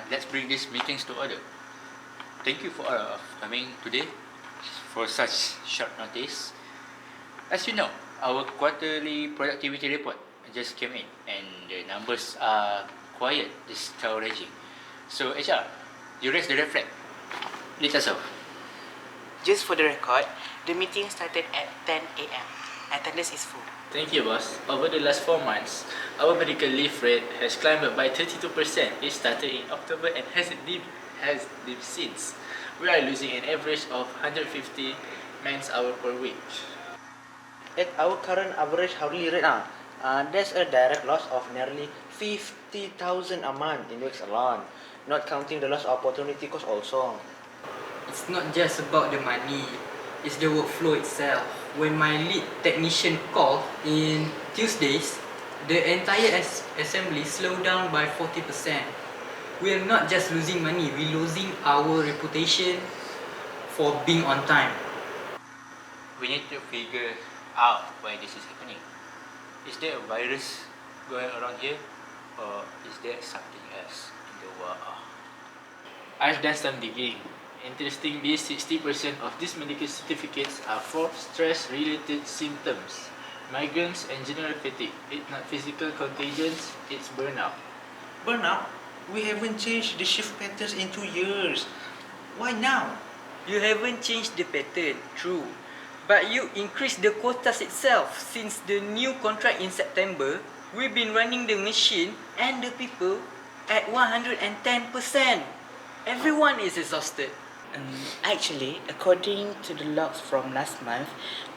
Let's bring these meetings to order. Thank you for coming today for such short notice. As you know, our quarterly productivity report just came in and the numbers are quite discouraging. So HR, you raise the red flag. Let us know. Just for the record, the meeting started at 10 a.m. Attendance is full. Thank you, boss. Over the last 4 months, our medical leave rate has climbed up by 32%. It started in October and has dipped since. We are losing an average of 150 man-hours per week. At our current average hourly rate, there's a direct loss of nearly 50,000 a month in weeks alone, not counting the loss of opportunity cost also. It's not just about the money, it's the workflow itself. When my lead technician called in Tuesdays, the entire assembly slowed down by 40%. We are not just losing money, we're losing our reputation for being on time. We need to figure out why this is happening. Is there a virus going around here, or is there something else in the world? I've done some digging. Interestingly, 60% of these medical certificates are for stress-related symptoms. Migraines and general fatigue. It's not physical contagions, it's burnout. Burnout? We haven't changed the shift patterns in 2 years. Why now? You haven't changed the pattern, true. But you increased the quotas itself. Since the new contract in September, we've been running the machine and the people at 110%. Everyone is exhausted. Actually, according to the logs from last month,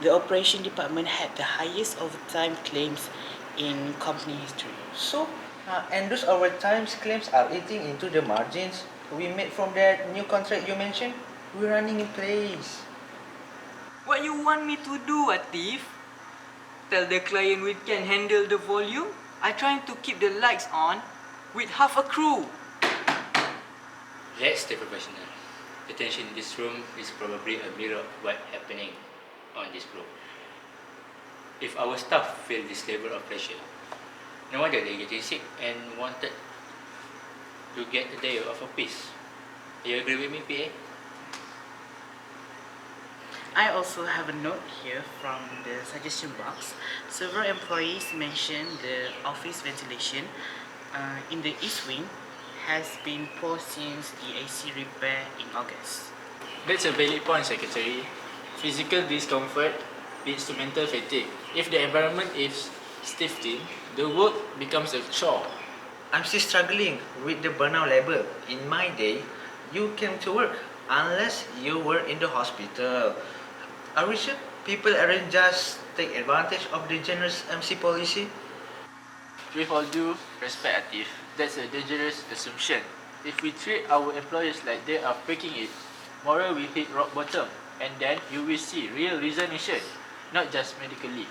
the operation department had the highest overtime claims in company history. So, and those overtime claims are eating into the margins we made from that new contract you mentioned. We're running in place. What you want me to do, Atif? Tell the client we can handle the volume? I'm trying to keep the lights on with half a crew. Let's stay professional. The tension in this room is probably a mirror of what's happening on this group. If our staff feel this level of pressure, no wonder they're getting sick and wanted to get a day of a peace. You agree with me, PA? I also have a note here from the suggestion box. Several employees mentioned the office ventilation in the east wing has been poor since the AC repair in August. That's a valid point, Secretary. Physical discomfort leads to mental fatigue. If the environment is stifling, the work becomes a chore. I'm still struggling with the burnout level. In my day, you came to work unless you were in the hospital. Are we sure people aren't just take advantage of the generous MC policy? With all due respect, Atif, that's a dangerous assumption. If we treat our employers like they are faking it, tomorrow will hit rock bottom, and then you will see real resignation, not just medical leave.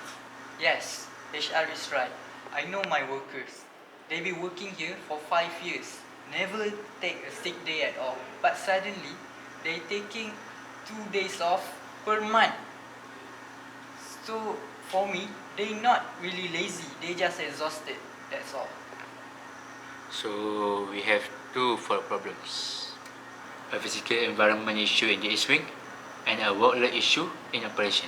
Yes, HR is right. I know my workers. They've been working here for 5 years. Never take a sick day at all. But suddenly, they're taking 2 days off per month. So, for me, they're not really lazy. They're just exhausted. That's all. So we have two problems. A physical environment issue in the East Wing and a workload issue in operation.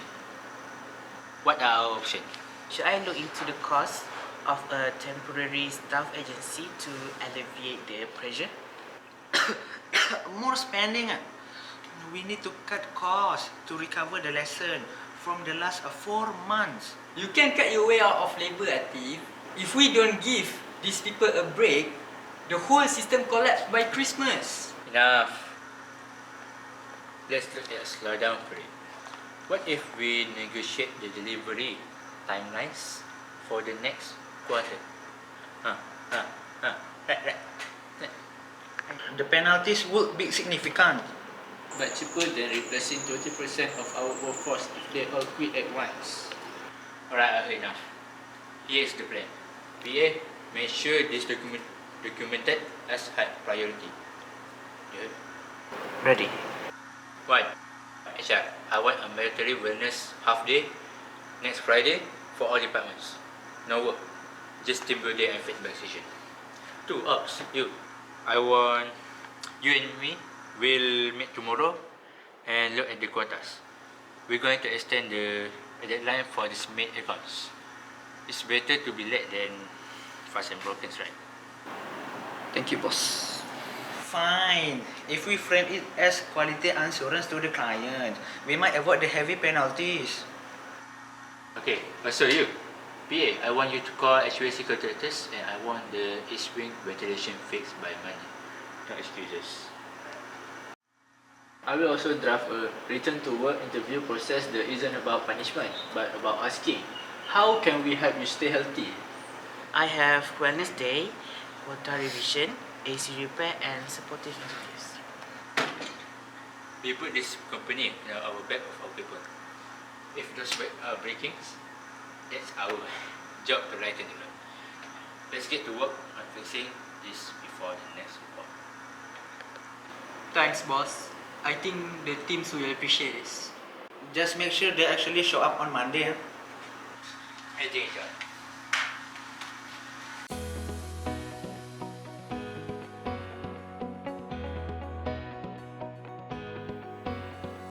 What are our options? Should I look into the cost of a temporary staff agency to alleviate the pressure? More spending. We need to cut costs to recover the lesson from the last 4 months. You can cut your way out of labor, Atif. If we don't give these people a break, the whole system collapses by Christmas. Enough. Let's slow down for it. What if we negotiate the delivery timelines for the next quarter? The penalties would be significant. But cheaper than replacing 20% of our workforce if they all quit at once. Alright, enough. Here's the plan. PA, make sure this documented as high priority. Yeah. Ready. 1. HR, I want a military wellness half day next Friday for all departments. No work, just team building and feedback session. 2. Ops, you. I want you and me will meet tomorrow and look at the quotas. We're going to extend the deadline for this main accounts. It's better to be late than fast and broken, right? Thank you, boss. Fine. If we frame it as quality assurance to the client, we might avoid the heavy penalties. Okay, so you, PA, I want you to call HVAC contractors and I want the east wing ventilation fixed by Monday. No excuses. I will also draft a return to work interview process that isn't about punishment, but about asking, how can we help you stay healthy? I have wellness day, quota revision, AC repair, and supportive interviews. We put this company in our back of our people. If those breakings, that's our job to lighten the load. Let's get to work on fixing this before the next report. Thanks, boss. I think the teams will appreciate this. Just make sure they actually show up on Monday. I think, John.